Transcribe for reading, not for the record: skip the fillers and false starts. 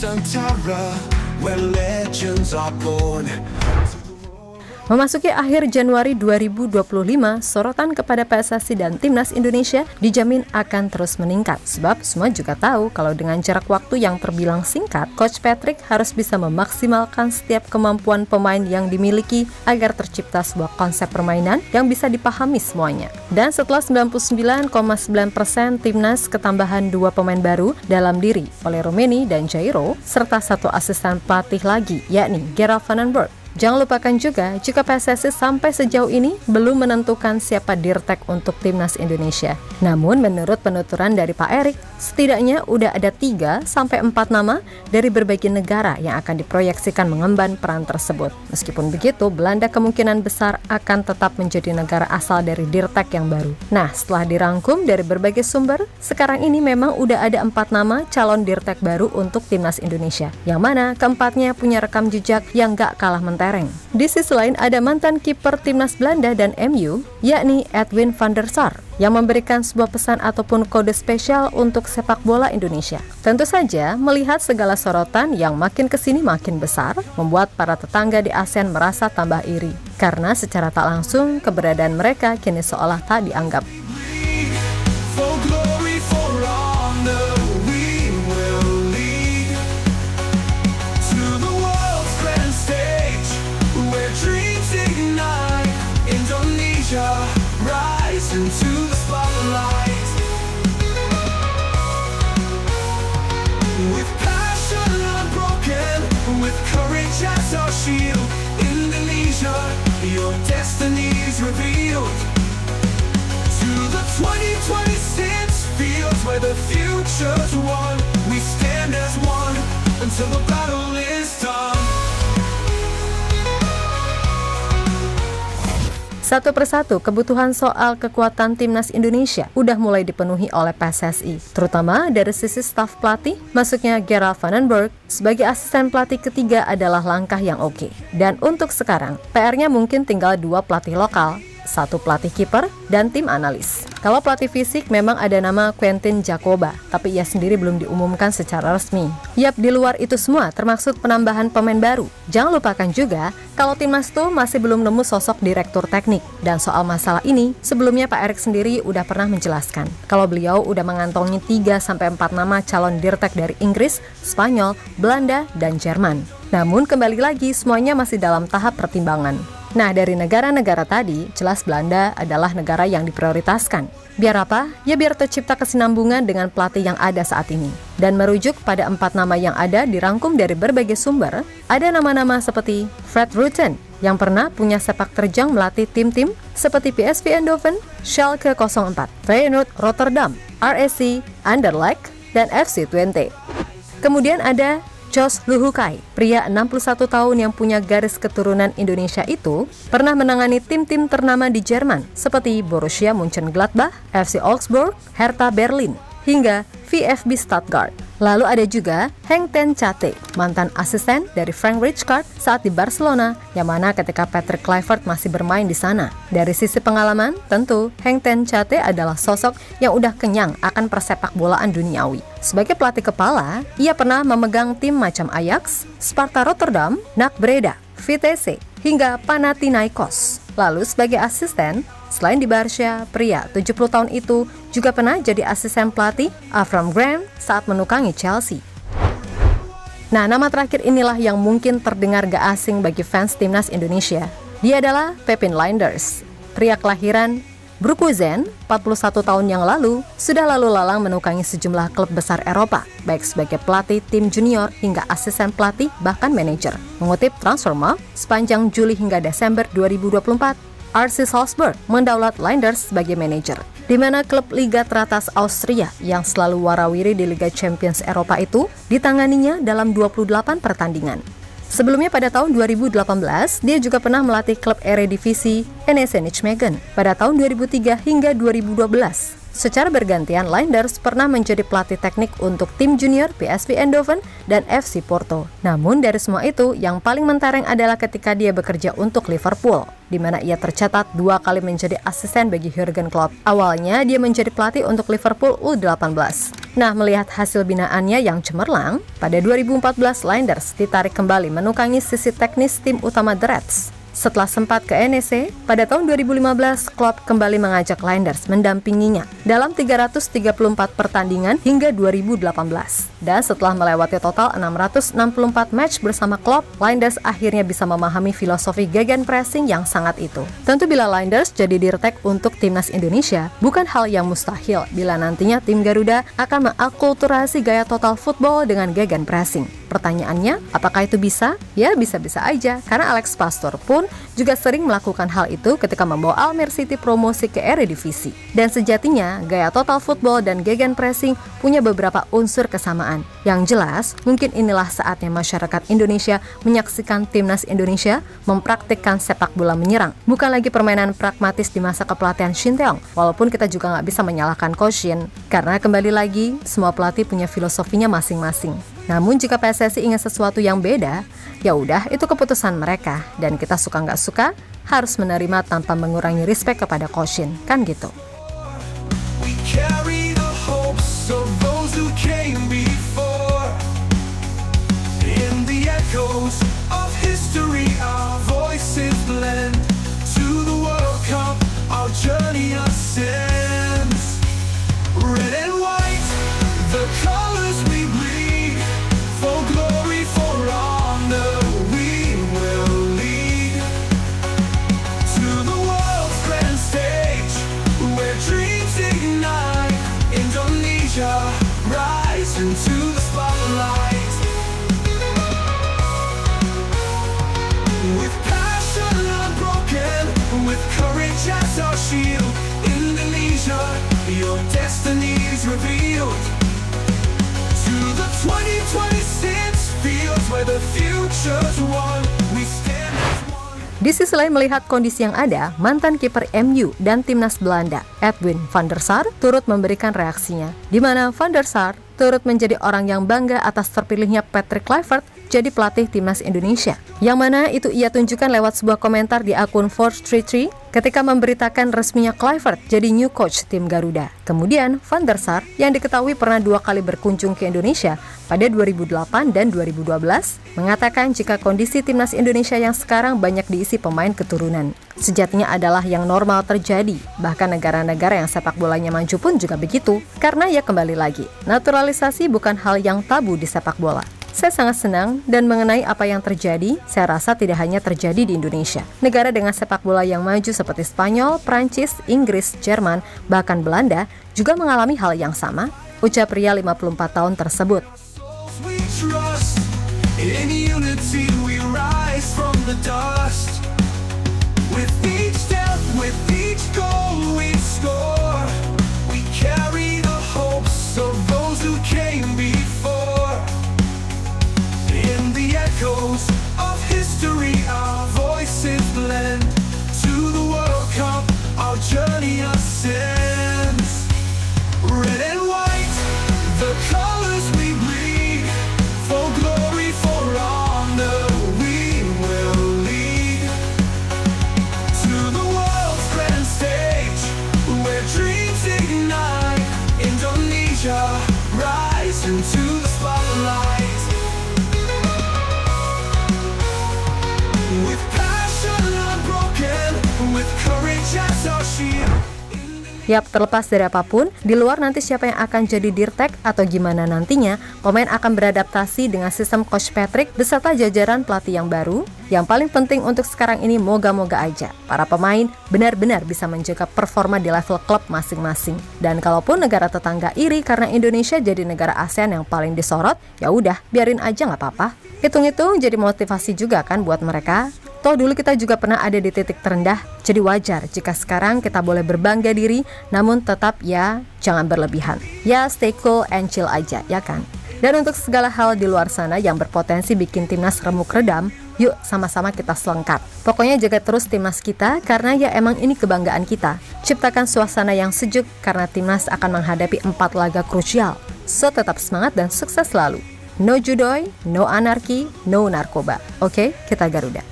Nusantara, where legends are born. Memasuki akhir Januari 2025, sorotan kepada PSSI dan Timnas Indonesia dijamin akan terus meningkat. Sebab semua juga tahu kalau dengan jarak waktu yang terbilang singkat, Coach Patrick harus bisa memaksimalkan setiap kemampuan pemain yang dimiliki agar tercipta sebuah konsep permainan yang bisa dipahami semuanya. Dan setelah 99,9% Timnas ketambahan 2 pemain baru dalam diri oleh Romeni dan Jairo, serta 1 asisten pelatih lagi, yakni Gerald van den Berg. Jangan lupakan juga jika PSSI sampai sejauh ini belum menentukan siapa dirtek untuk Timnas Indonesia. Namun menurut penuturan dari Pak Erik, setidaknya udah ada 3-4 nama dari berbagai negara yang akan diproyeksikan mengemban peran tersebut. Meskipun begitu, Belanda kemungkinan besar akan tetap menjadi negara asal dari dirtek yang baru. Nah, setelah dirangkum dari berbagai sumber, sekarang ini memang udah ada 4 nama calon dirtek baru untuk Timnas Indonesia, yang mana keempatnya punya rekam jejak yang gak kalah mentereng. Di sisi lain ada mantan kiper Timnas Belanda dan MU, yakni Edwin van der Sar, yang memberikan sebuah pesan ataupun kode spesial untuk sepak bola Indonesia. Tentu saja, melihat segala sorotan yang makin kesini makin besar, membuat para tetangga di ASEAN merasa tambah iri. Karena secara tak langsung, keberadaan mereka kini seolah tak dianggap. Into the spotlight, with passion unbroken, with courage as our shield. Indonesia, your destiny's revealed. To the 2026 fields where the future's won, we stand as one until the battle is done. Satu persatu kebutuhan soal kekuatan Timnas Indonesia udah mulai dipenuhi oleh PSSI, terutama dari sisi staf pelatih. Masuknya Gerald van den Berg sebagai asisten pelatih ketiga adalah langkah yang oke. Dan untuk sekarang, PR-nya mungkin tinggal 2 pelatih lokal, 1 pelatih kiper, dan tim analis. Kalau pelatih fisik memang ada nama Quentin Jacoba, tapi ia sendiri belum diumumkan secara resmi. Yap, di luar itu semua termaksud penambahan pemain baru. Jangan lupakan juga kalau Timnas tuh masih belum nemu sosok direktur teknik. Dan soal masalah ini, sebelumnya Pak Erik sendiri udah pernah menjelaskan kalau beliau udah mengantongi 3-4 nama calon dirtek dari Inggris, Spanyol, Belanda, dan Jerman. Namun kembali lagi semuanya masih dalam tahap pertimbangan. Nah, dari negara-negara tadi, jelas Belanda adalah negara yang diprioritaskan. Biar apa? Ya biar tercipta kesinambungan dengan pelatih yang ada saat ini. Dan merujuk pada 4 nama yang ada dirangkum dari berbagai sumber, ada nama-nama seperti Fred Rutten, yang pernah punya sepak terjang melatih tim-tim seperti PSV Eindhoven, Schalke 04, Feyenoord Rotterdam, RSC, Anderlecht, dan FC Twente. Kemudian ada Jos Luhukai, pria 61 tahun yang punya garis keturunan Indonesia itu, pernah menangani tim-tim ternama di Jerman seperti Borussia Mönchengladbach, FC Augsburg, Hertha Berlin, hingga VfB Stuttgart. Lalu ada juga Henk ten Cate, mantan asisten dari Frank Rijkaard saat di Barcelona, yang mana ketika Patrick Kluivert masih bermain di sana. Dari sisi pengalaman, tentu Henk ten Cate adalah sosok yang udah kenyang akan persepak bolaan duniawi. Sebagai pelatih kepala, ia pernah memegang tim macam Ajax, Sparta Rotterdam, NAC Breda, Vitesse, hingga Panathinaikos. Lalu sebagai asisten, selain di Barca, pria 70 tahun itu juga pernah jadi asisten pelatih Avram Grant saat menukangi Chelsea. Nah, nama terakhir inilah yang mungkin terdengar gak asing bagi fans Timnas Indonesia. Dia adalah Pepijn Lijnders, pria kelahiran Broekhuizen, 41 tahun yang lalu, sudah lalu lalang menukangi sejumlah klub besar Eropa, baik sebagai pelatih tim junior hingga asisten pelatih bahkan manajer. Mengutip Transfermarkt, sepanjang Juli hingga Desember 2024, RC Salzburg mendaulat Lijnders sebagai manajer, di mana klub Liga teratas Austria yang selalu warawiri di Liga Champions Eropa itu ditanganinya dalam 28 pertandingan. Sebelumnya pada tahun 2018, dia juga pernah melatih klub Eredivisie NEC Nijmegen pada tahun 2003 hingga 2012. Secara bergantian, Lijnders pernah menjadi pelatih teknik untuk tim junior PSV Eindhoven dan FC Porto. Namun dari semua itu, yang paling mentereng adalah ketika dia bekerja untuk Liverpool, di mana ia tercatat 2 kali menjadi asisten bagi Jurgen Klopp. Awalnya dia menjadi pelatih untuk Liverpool U18. Nah, melihat hasil binaannya yang cemerlang, pada 2014 Linders ditarik kembali menukangi sisi teknis tim utama The Reds. Setelah sempat ke NEC, pada tahun 2015 Klopp kembali mengajak Linders mendampinginya dalam 334 pertandingan hingga 2018. Dan setelah melewati total 664 match bersama Klopp, Linders akhirnya bisa memahami filosofi gegenpressing yang sangat itu. Tentu bila Linders jadi dirtek untuk timnas Indonesia, bukan hal yang mustahil bila nantinya tim Garuda akan mengakulturasi gaya total football dengan gegenpressing. Pertanyaannya, apakah itu bisa? Ya, bisa-bisa aja, karena Alex Pastor pun juga sering melakukan hal itu ketika membawa Almere City promosi ke Eredivisie. Dan sejatinya, gaya total football dan gegenpressing punya beberapa unsur kesamaan. Yang jelas, mungkin inilah saatnya masyarakat Indonesia menyaksikan timnas Indonesia mempraktikkan sepak bola menyerang. Bukan lagi permainan pragmatis di masa kepelatihan Shin Tae-yong, walaupun kita juga nggak bisa menyalahkan Coach Shin. Karena kembali lagi, semua pelatih punya filosofinya masing-masing. Namun jika PSSI ingin sesuatu yang beda, ya udah itu keputusan mereka. Dan kita suka nggak suka, harus menerima tanpa mengurangi respect kepada Coach Shin, kan gitu. We carry the hopes of those who came before. In the echoes of history, our voices blend. To the World Cup, our journey ascends. Red and white, the colors we bleed. For glory, for honor, we will lead. To the world's grand stage, where dreams ignite. Indonesia, rise into the spotlight. With passion unbroken, with courage as our shield. Indonesia, your destiny is revealed. To the 2026 fields where the future's won, we stand as one. Di sisi lain melihat kondisi yang ada, mantan kiper MU dan timnas Belanda, Edwin van der Sar, turut memberikan reaksinya, di mana van der Sar turut menjadi orang yang bangga atas terpilihnya Patrick Kluivert jadi pelatih timnas Indonesia. Yang mana itu ia tunjukkan lewat sebuah komentar di akun 433 ketika memberitakan resminya Kluivert jadi new coach tim Garuda. Kemudian Van der Sar yang diketahui pernah 2 kali berkunjung ke Indonesia pada 2008 dan 2012 mengatakan jika kondisi timnas Indonesia yang sekarang banyak diisi pemain keturunan. Sejatinya adalah yang normal terjadi. Bahkan negara-negara yang sepak bolanya maju pun juga begitu. Karena ya kembali lagi, naturalisasi bukan hal yang tabu di sepak bola. Saya sangat senang dan mengenai apa yang terjadi, saya rasa tidak hanya terjadi di Indonesia. Negara dengan sepak bola yang maju seperti Spanyol, Prancis, Inggris, Jerman, bahkan Belanda juga mengalami hal yang sama, ucap pria 54 tahun tersebut. We trust in unity, we rise from the dust. With each step, with each goal we score. We carry the hopes of those who came before. In the echoes of history, our voices blend. To the World Cup, our journey ascends. Red and white, the colors we bleed. For glory, for honor, we will lead. To the world's grand stage, where dreams ignite. Indonesia, rise into the spotlight. With passion unbroken, with courage as our shield. Yap, terlepas dari apapun, di luar nanti siapa yang akan jadi dirtek atau gimana nantinya, pemain akan beradaptasi dengan sistem Coach Patrick beserta jajaran pelatih yang baru. Yang paling penting untuk sekarang ini moga-moga aja para pemain benar-benar bisa menjaga performa di level klub masing-masing. Dan kalaupun negara tetangga iri karena Indonesia jadi negara ASEAN yang paling disorot, ya udah biarin aja nggak apa-apa. Hitung-hitung jadi motivasi juga kan buat mereka. Toh dulu kita juga pernah ada di titik terendah, jadi wajar jika sekarang kita boleh berbangga diri, namun tetap ya jangan berlebihan. Ya stay cool and chill aja, ya kan? Dan untuk segala hal di luar sana yang berpotensi bikin timnas remuk redam, yuk sama-sama kita selengkap. Pokoknya jaga terus timnas kita karena ya emang ini kebanggaan kita. Ciptakan suasana yang sejuk karena timnas akan menghadapi 4 laga krusial. So tetap semangat dan sukses selalu. No judoy, no anarki, no narkoba. Oke, kita Garuda.